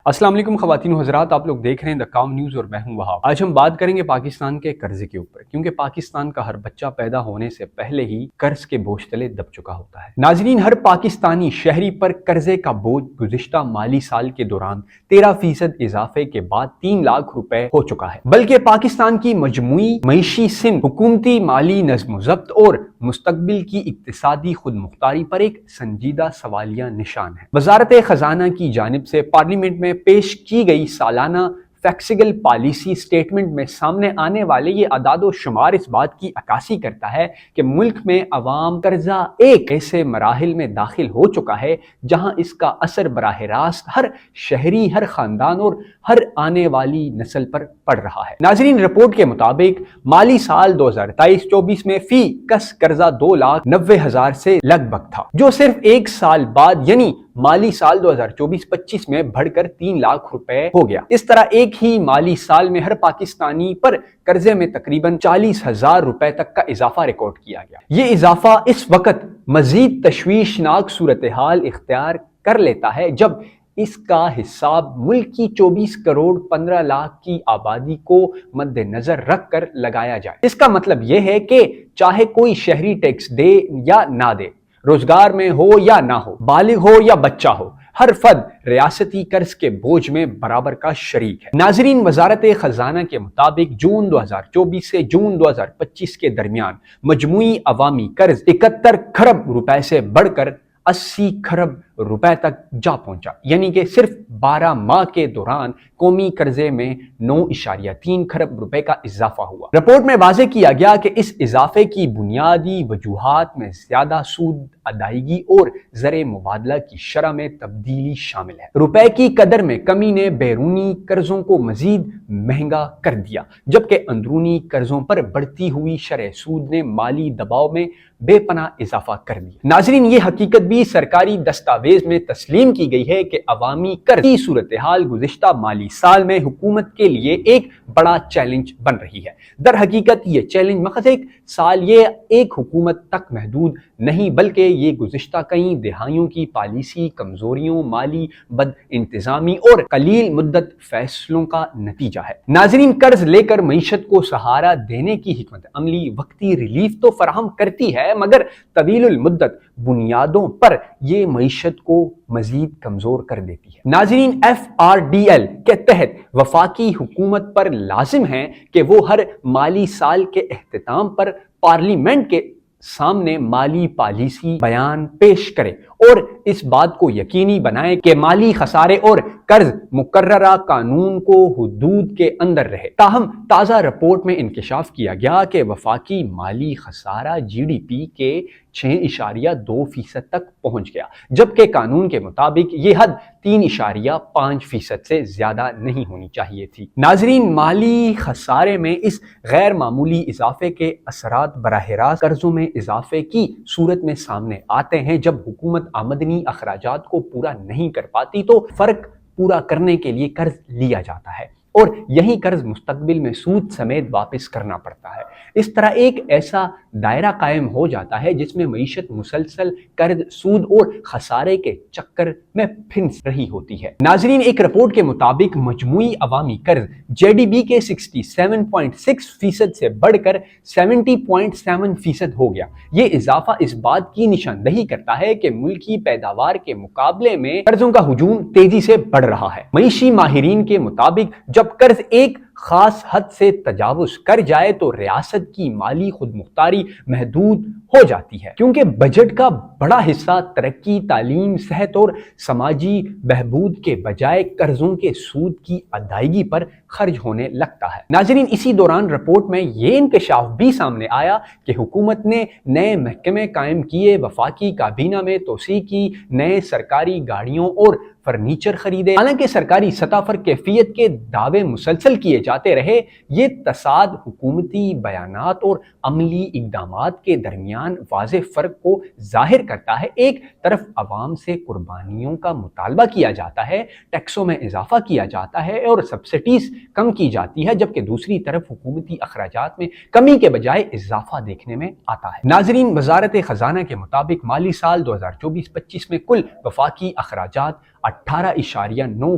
السلام علیکم خواتین و حضرات، آپ لوگ دیکھ رہے ہیں دا کام نیوز اور میں ہوں وہاب۔ آج ہم بات کریں گے پاکستان کے قرضے کے اوپر، کیونکہ پاکستان کا ہر بچہ پیدا ہونے سے پہلے ہی قرض کے بوجھ تلے دب چکا ہوتا ہے۔ ناظرین، ہر پاکستانی شہری پر قرضے کا بوجھ گزشتہ مالی سال کے دوران 13% اضافے کے بعد 3 لاکھ روپے ہو چکا ہے، بلکہ پاکستان کی مجموعی معیشی سمت، حکومتی مالی نظم و ضبط اور مستقبل کی اقتصادی خود مختاری پر ایک سنجیدہ سوالیہ نشان ہے۔ وزارت خزانہ کی جانب سے پارلیمنٹ میں پیش کی گئی سالانہ فیکسیگل پالیسی سٹیٹمنٹ میں سامنے آنے والے یہ اعداد و شمار اس بات کی عکاسی کرتا ہے کہ ملک میں عوام قرضہ ایک ایسے مراحل میں داخل ہو چکا ہے جہاں اس کا اثر براہ راست ہر شہری، ہر خاندان اور ہر آنے والی نسل پر پڑ رہا ہے۔ ناظرین، رپورٹ کے مطابق مالی سال 2023-24 میں فی کس قرضہ 2,90,000 سے لگ بھگ تھا، جو صرف ایک سال بعد یعنی مالی سال 2024-25 میں بڑھ کر 3 لاکھ روپے ہو گیا۔ اس طرح ایک ہی مالی سال میں ہر پاکستانی پر قرضے میں تقریباً 40,000 روپے تک کا اضافہ ریکارڈ کیا گیا۔ یہ اضافہ اس وقت مزید تشویشناک صورتحال اختیار کر لیتا ہے جب اس کا حساب ملک کی 24 کروڑ 15 لاکھ کی آبادی کو مد نظر رکھ کر لگایا جائے۔ اس کا مطلب یہ ہے کہ چاہے کوئی شہری ٹیکس دے یا نہ دے، روزگار میں ہو یا نہ ہو، بالغ ہو یا بچہ ہو، ہر فرد ریاستی قرض کے بوجھ میں برابر کا شریک ہے۔ ناظرین، وزارت خزانہ کے مطابق جون 2024 سے جون 2025 کے درمیان مجموعی عوامی قرض 71 کھرب روپے سے بڑھ کر 80 کھرب روپے تک جا پہنچا، یعنی کہ صرف 12 ماہ کے دوران قومی قرضے میں 9.3 کھرب روپے کا اضافہ ہوا۔ رپورٹ میں واضح کیا گیا کہ اس اضافے کی بنیادی وجوہات میں زیادہ سود ادائیگی اور زر مبادلہ کی شرح میں تبدیلی شامل ہے۔ روپے کی قدر میں کمی نے بیرونی قرضوں کو مزید مہنگا کر دیا، جبکہ اندرونی قرضوں پر بڑھتی ہوئی شرح سود نے مالی دباؤ میں بے پناہ اضافہ کر دیا۔ ناظرین، یہ حقیقت بھی سرکاری دستاویز میں تسلیم کی گئی ہے کہ عوامی قرض کی صورتحال گزشتہ مالی سال میں حکومت کے لیے ایک بڑا چیلنج بن رہی ہے۔ در حقیقت یہ چیلنج محض ایک سال یا ایک حکومت تک محدود نہیں، بلکہ یہ گزشتہ کئی دہائیوں کی پالیسی کمزوریوں، مالی بد انتظامی اور قلیل مدت فیصلوں کا نتیجہ ہے۔ ناظرین، قرض لے کر معیشت کو سہارا دینے کی حکمت عملی وقتی ریلیف تو فراہم کرتی ہے، مگر طویل المدت بنیادوں پر یہ معیشت کو مزید کمزور کر دیتی ہے۔ ناظرین، FRDL کے تحت وفاقی حکومت پر لازم ہے کہ وہ ہر مالی سال کے اختتام پر پارلیمنٹ کے سامنے مالی پالیسی بیان پیش کرے اور اس بات کو یقینی بنائے کہ مالی خسارے اور قرض مقررہ قانون کو حدود کے اندر رہے۔ تاہم تازہ رپورٹ میں انکشاف کیا گیا کہ وفاقی مالی خسارہ GDP کے 6.2% تک پہنچ گیا، جبکہ قانون کے مطابق یہ حد 3.5% سے زیادہ نہیں ہونی چاہیے تھی۔ ناظرین، مالی خسارے میں اس غیر معمولی اضافے کے اثرات براہ راست قرضوں میں اضافے کی صورت میں سامنے آتے ہیں۔ جب حکومت آمدنی اخراجات کو پورا نہیں کر پاتی تو فرق پورا کرنے کے لیے قرض لیا جاتا ہے اور یہی قرض مستقبل میں سود سمیت واپس کرنا پڑتا ہے۔ اس طرح ایک ایسا دائرہ قائم ہو جاتا ہے جس میں معیشت مسلسل قرض، سود اور خسارے کے چکر میں پھنس رہی ہوتی ہے۔ ناظرین، ایک رپورٹ کے مطابق مجموعی عوامی قرض GDP کے 67.6% سے بڑھ کر 70.7% ہو گیا۔ یہ اضافہ اس بات کی نشاندہی کرتا ہے کہ ملکی پیداوار کے مقابلے میں قرضوں کا ہجوم تیزی سے بڑھ رہا ہے۔ معیشی ماہرین کے مطابق جب قرض ایک خاص حد سے تجاوز کر جائے تو ریاست کی مالی خود مختاری محدود ہو جاتی ہے، کیونکہ بجٹ کا بڑا حصہ ترقی، تعلیم، صحت اور سماجی بہبود کے بجائے قرضوں کے سود کی ادائیگی پر خرچ ہونے لگتا ہے۔ ناظرین، اسی دوران رپورٹ میں یہ انکشاف بھی سامنے آیا کہ حکومت نے نئے محکمے قائم کیے، وفاقی کابینہ میں توسیع کی، نئے سرکاری گاڑیوں اور فرنیچر خریدے۔ حالانکہ سرکاری سطح پر کیفیت کے دعوے مسلسل کیے جاتے رہے، یہ تصاعد حکومتی بیانات اور عملی اقدامات کے درمیان واضح فرق کو ظاہر کرتا ہے۔ ایک طرف عوام سے قربانیوں کا مطالبہ کیا جاتا ہے، ٹیکسوں میں اضافہ کیا جاتا ہے اور سبسڈیز کم کی جاتی ہے، جبکہ دوسری طرف حکومتی اخراجات میں کمی کے بجائے اضافہ دیکھنے میں آتا ہے۔ ناظرین، وزارت خزانہ کے مطابق مالی سال 2024-25 میں کل وفاقی اخراجات 18.9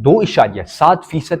2.7%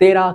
13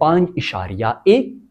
5.1